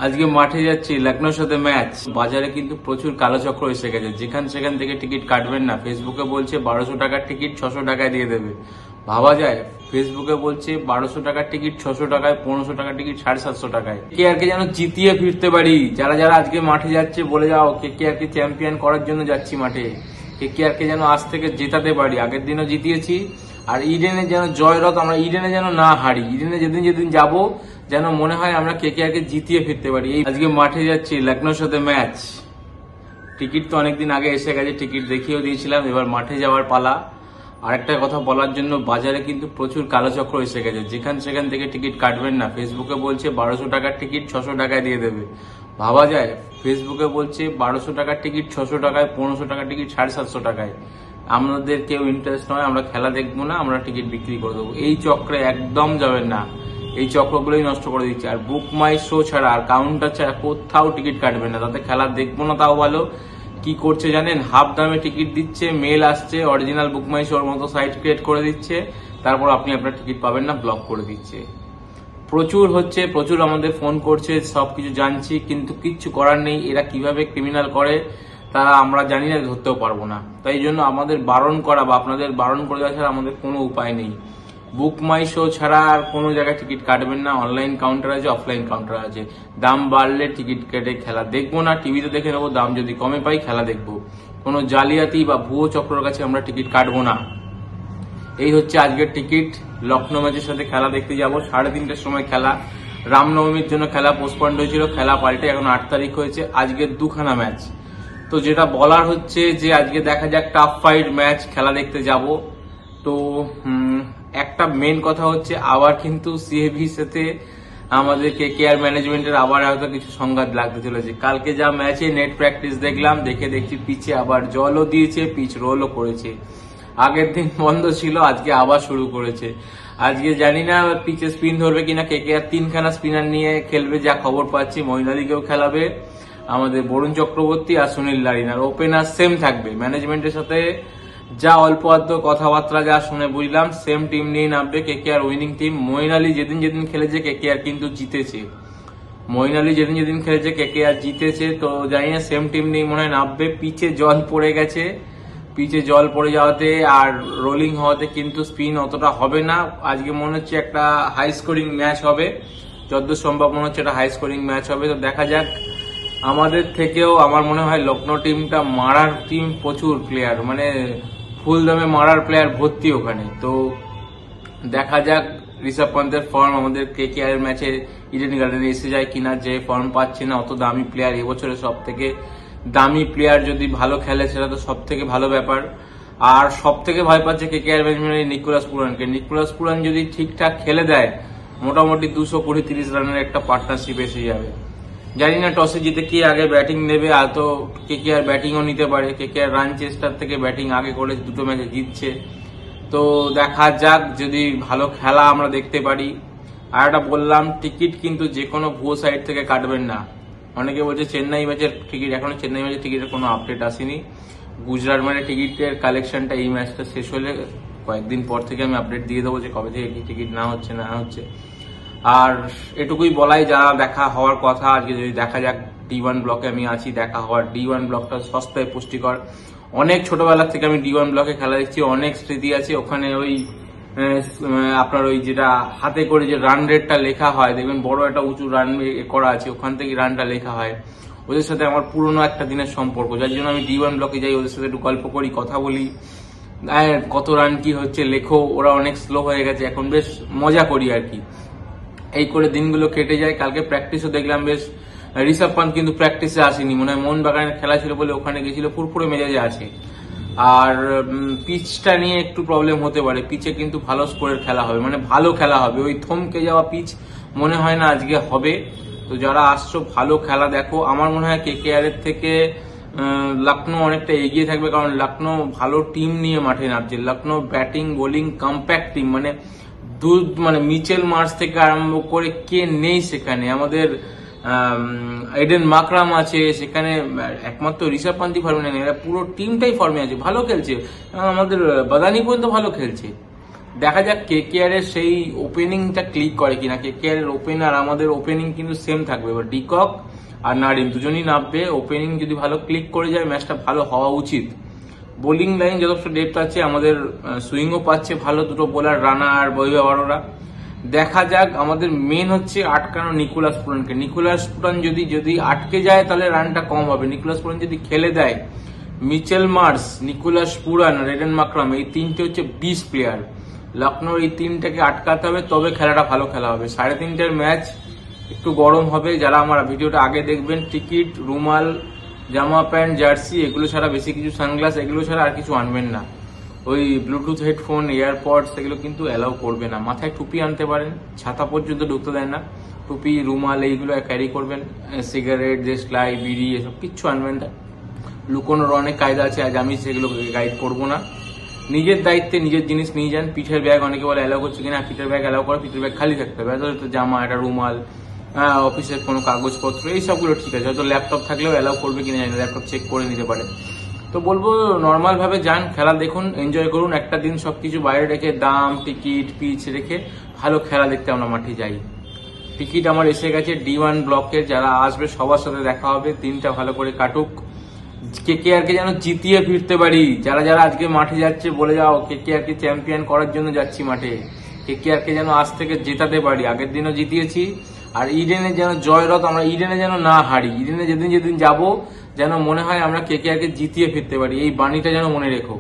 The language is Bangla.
আজকে মাঠে যাচ্ছি, লখনৌর সাথে ম্যাচ। বাজারে কিন্তু প্রচুর কালো চক্র এসে গেছে, যেখান সেখান থেকে টিকিট কাটবেন না। ফেসবুকে বলছে 1200 টাকার টিকিট 600 টাকায় দিয়ে দেবে। ভাবা যায়, ফেসবুকে বলছে 1200 টাকার টিকিট 600 টাকায়, 1500 টাকার টিকিট 750 টাকায়। KKR-কে যেন জিতিয়ে ফিরতে পারি। যারা যারা আজকে মাঠে যাচ্ছে বলে যাও, KKR-কে চ্যাম্পিয়ন করার জন্য যাচ্ছি মাঠে। KKR-কে যেন আজ থেকে জেতাতে পারি। আগের দিনও জিতিয়েছি। আর ইডেনে যেন জয়রথ, আমরা ইডেনে যেন না হারি। ইডেনে যেদিন যেদিন যাবো যেন মনে হয় আমরা KKR-কে জিতিয়ে ফিরতে পারি। আজকে মাঠে যাচ্ছি, লখনৌর সাথে ম্যাচ। টিকিট তো অনেকদিন আগে এসে গেছে, টিকিট দেখিয়েও দিয়েছিলাম, এবার মাঠে যাওয়ার পালা। আর একটা কথা বলার জন্য, বাজারে কিন্তু প্রচুর কালো চক্র এসে গেছে, যেখান সেখান থেকে টিকিট কাটবেন না। ফেসবুকে বলছে 1200 টাকার টিকিট 600 টাকায় দিয়ে দেবে। ভাবা যায়, ফেসবুকে বলছে 1200 টাকার টিকিট 600 টাকায়, 1500 টাকার টিকিট 750 টাকায়। আমাদের কেউ ইন্টারেস্ট নয়, আমরা খেলা দেখবো না, আমরা টিকিট বিক্রি করে দেবো। এই চক্রে একদম যাবেন না। এই চক্রগুলোই নষ্ট করে দিচ্ছে। আর বুক মাই শো ছাড়া আর কাউন্টার ছাড়া কোথাও টিকিট কাটবেন না। তাতে খেলা দেখবো না, তাও ভালো। কি করছে জানেন? হাফ দামে টিকিট দিচ্ছে, মেল আসছে, অরিজিনাল বুক মাই শোর মতো সাইট ক্রিয়েট করে দিচ্ছে, তারপর আপনি আপনার টিকিট পাবেন না, ব্লক করে দিচ্ছে। প্রচুর হচ্ছে, প্রচুর আমাদের ফোন করছে, সবকিছু জানছি, কিন্তু কিচ্ছু করার নেই। এরা কিভাবে ক্রিমিনাল করে তারা আমরা জানি না, ধরতেও পারবো না। তাই জন্য আমাদের বারণ করা বা আপনাদের বারণ করে দেওয়া ছাড়া আমাদের কোনো উপায় নেই। বুক মাই শো ছাড়া আর কোনো জায়গায় টিকিট কাটবেন না। অনলাইন কাউন্টার আছে, অফলাইন কাউন্টার আছে। দাম বাড়লে টিকিট কেটে খেলা দেখবো না, টিভিতে দেখে নেবো। দাম যদি কমে পাই খেলা দেখবো। কোনো জালিয়াতি বা ভুয়ো চক্রের কাছে আমরা টিকিট কাটবো না। এই হচ্ছে আজকের টিকিট। লখনৌ ম্যাচের সাথে খেলা দেখতে যাবো। 3:30টার সময় খেলা। রামনবমীর জন্য খেলা পোস্টপন্ড হয়েছিল, খেলা পাল্টে এখন 8 তারিখ হয়েছে। আজকের দুখানা ম্যাচ। তো যেটা বলার হচ্ছে যে আজকে দেখা যাক, টাফ ফাইট ম্যাচ, খেলা দেখতে যাব। তো একটা মেন কথা হচ্ছে, আবার কিন্তু CABর সাথে আমাদের KKR ম্যানেজমেন্টের আবার হয়তো কিছু সংঘাত লাগতে চলেছে। কালকে যা ম্যাচে নেট প্র্যাকটিস দেখলাম, দেখছি পিচে আবার জলও দিয়েছে, পিচ রোলও করেছে। আগের দিন বন্ধ ছিল, আজকে আবার শুরু করেছে। আজকে জানি না পিচে স্পিন ধরবে কিনা। KKR 3খানা স্পিনার নিয়ে খেলবে, যা খবর পাচ্ছি। মঈন আলীকেও খেলাবে, আমাদের বরুণ চক্রবর্তী আর সুনীল নারিন। আর ওপেনার সেম থাকবে। ম্যানেজমেন্টের সাথে যা অল্প অল্প কথাবার্তা যা শুনে বুঝলাম, সেম টিম নিয়ে নামবে। KKR winning team. Moeen Ali যেদিন যেদিন খেলেছে KKR কিন্তু জিতেছে। মঈন আলী যেদিন যেদিন খেলেছে KKR জিতেছে। তো জানি না, সেম টিম নিয়ে মনে হয় নামবে। পিচে জল পড়ে গেছে, পিচে জল পড়ে যাওয়াতে আর রোলিং হওয়াতে কিন্তু স্পিন অতটা হবে না। আজকে মনে হচ্ছে একটা হাই স্কোরিং ম্যাচ হবে। যতদূর সম্ভব মনে হচ্ছে একটা হাই স্কোরিং ম্যাচ হবে। তো দেখা যাক। আমাদের থেকেও আমার মনে হয় লখনৌ টিমটা মারার টিম, প্রচুর প্লেয়ার, মানে ফুল দামে মারার প্লেয়ার ভর্তি ওখানে। তো দেখা যাক ঋষভ পান্তের ফর্ম আমাদের KKR এর ম্যাচে ইডেন গার্ডেনে এসে যায় কিনা। যে ফর্ম পাচ্ছে না, অত দামি প্লেয়ার, এবছরে সব থেকে দামি প্লেয়ার যদি ভালো খেলে সেটা তো সব থেকে ভালো ব্যাপার। আর সব থেকে ভয় পাচ্ছে KKR ম্যানেজমেন্ট নিকোলাস পুরানকে। নিকোলাস পুরান যদি ঠিকঠাক খেলে দেয়, মোটামুটি 220-30 রানের একটা পার্টনারশিপ এসে যাবে। জানি না টসে জিতে কি আগে ব্যাটিং নেবে। আর তো KKR ব্যাটিংও নিতে পারে। KKR রান চেস্টার থেকে ব্যাটিং আগে করে দুটো ম্যাচে জিতছে। তো দেখা যাক, যদি ভালো খেলা আমরা দেখতে পারি। আর একটা বললাম, টিকিট কিন্তু যে কোনো ভুয়ো সাইট থেকে কাটবেন না। অনেকে বলছে চেন্নাই ম্যাচের টিকিট, এখনো চেন্নাই ম্যাচের টিকিটের কোনো আপডেট আসেনি। গুজরাট মানে টিকিটের কালেকশনটা এই ম্যাচটা শেষ হলে কয়েকদিন পর থেকে আমি আপডেট দিয়ে দেবো যে কবে থেকে কি টিকিট না হচ্ছে। আর এটুকুই বলাই, যা দেখা হওয়ার কথা আজকে যদি দেখা যাক। D1 ব্লকে আমি আছি, দেখা হওয়ার। D1 ব্লকটা সস্তায় পুষ্টিকর। অনেক ছোটবেলা থেকে আমি D1 ব্লকে খেলা দেখছি, অনেক স্মৃতি আছে ওখানে। ওই আপনার ওই যেটা হাতে করে যে রান রেটটা লেখা হয়, দেখবেন বড় একটা উঁচু রান করা আছে, ওখান থেকে রানটা লেখা হয়। ওদের সাথে আমার পুরনো একটা দিনের সম্পর্ক, যার জন্য আমি D1 ব্লকে যাই, ওদের সাথে একটু গল্প করি, কথা বলি। কত রান কি হচ্ছে লেখো। ওরা অনেক স্লো হয়ে গেছে এখন, বেশ মজা করি আর কি। এই করে দিনগুলো কেটে যায়। কালকে প্র্যাকটিসও দেখলাম বেশ। ঋষভ পান্ত কিন্তু প্র্যাকটিসে আসেনি, মনে হয় মোহনবাগানের খেলা ছিল বলে ওখানে গেছিল, ফুরফুরে মেজাজে আছে। আর পিচটা নিয়ে একটু প্রবলেম হতে পারে। পিচে কিন্তু ভালো স্কোরের খেলা হবে, মানে ভালো খেলা হবে। ওই থমকে যাওয়া পিচ মনে হয় না আজকে হবে। তো যারা আসছো ভালো খেলা দেখো। আমার মনে হয় KKR এর থেকে লখনৌ অনেকটা এগিয়ে থাকবে, কারণ লখনৌ ভালো টিম নিয়ে মাঠে নামছে। Lucknow batting bowling compact team, মানে মিচেল মার্স থেকে আরম্ভ করে কে নেই সেখানে। আমাদের এডেন মাকরাম আছে সেখানে, একমাত্র ঋষভ পান্তি ফর্মে নেই, এরা পুরো টিমটাই ফর্মে আছে, ভালো খেলছে। আমাদের বাদানি পর্যন্ত ভালো খেলছে। দেখা যাক কেকেআর এর সেই ওপেনিংটা ক্লিক করে কিনা। কেকেআর এর ওপেনার আমাদের ওপেনিং কিন্তু সেম থাকবে, এবার ডিকক আর নারিন দুজনই নামবে। ওপেনিং যদি ভালো ক্লিক করে যায় ম্যাচটা ভালো হওয়া উচিত। বোলিং লাইন যথেষ্ট ডেপথ আছে, আমাদের সুইংও পাচ্ছে ভালো দুটো বোলার রানা আর বৈভব অরোরা। দেখা যাক, আমাদের মেন হচ্ছে আটকানো নিকোলাস পুরানকে। নিকোলাস পুরান যদি আটকে যায় তাহলে রানটা কম হবে। নিকোলাস পুরান যদি খেলে দেয়, Mitchell Marsh, Nicholas Pooran, Aiden Markram এই তিনটে হচ্ছে 20 প্লেয়ার। লখনৌর এই তিনটাকে আটকাতে হবে, তবে খেলাটা ভালো খেলা হবে। 3:30 ম্যাচ, একটু গরম হবে। যারা আমার ভিডিওটা আগে দেখবেন, টিকিট, রুমাল, জামা প্যান্ট, জার্সি এগুলো ছাড়া, বেশি কিছু সানগ্লাস এগুলো ছাড়া আর কিছু আনবেন না। ওই ব্লুটুথ হেডফোন, এয়ারপডস এগুলো কিন্তু অ্যালাউ করবে না। মাথায় টুপি আনতে পারেন, ছাতা পর্যন্ত ঢুকতে দেয় না। টুপি, রুমাল এইগুলো ক্যারি করবেন। সিগারেট, দেশলাই, বিড়ি এসব কিচ্ছু আনবেন না। লুকোনোর অনেক কায়দা আছে, আজ আমি সেগুলো গাইড করবো না। নিজের দায়িত্বে নিজের জিনিস নিয়ে যান। পিঠের ব্যাগ অনেকে বলে অ্যালাউ করছে কিনা, পিঠের ব্যাগ অ্যালাউ করে, পিঠের ব্যাগ খালি থাকতে হবে। হয়তো জামা, একটা রুমাল, অফিসের কোনো কাগজপত্র এই সবগুলো ঠিক আছে। হয়তো ল্যাপটপ থাকলেও অ্যালাউ করবে কিনা জানি না, ল্যাপটপ চেক করে নিতে পারে। তো বলবো নর্মাল ভাবে যান, খেলা দেখুন, এনজয় করুন। একটা দিন সবকিছু বাইরে রেখে, দাম, টিকিট, পিচ রেখে ভালো খেলা দেখতে আমরা মাঠে যাই। টিকিট আমার এসে গেছে D1 ব্লকের। যারা আসবে সবার সাথে দেখা হবে। দিনটা ভালো করে কাটুক। কেকেআর কে যেন জিতিয়ে ফিরতে পারি। যারা যারা আজকে মাঠে যাচ্ছে বলে যাও, কেকেআর কে চ্যাম্পিয়ন করার জন্য যাচ্ছি মাঠে। কেকেআর কে যেন আজ থেকে জেতাতে পারি। আগের দিনও জিতিয়েছি। আর ইডেনে যেন জয়রথ, আমরা ইডেনে যেন না হারি। ইডেনে যেদিন যেদিন যাব, যেন মনে হয় আমরা কেকেআর কে জিতিয়ে ফিরতে পারি। এই বাণীটা যেন মনে রেখো।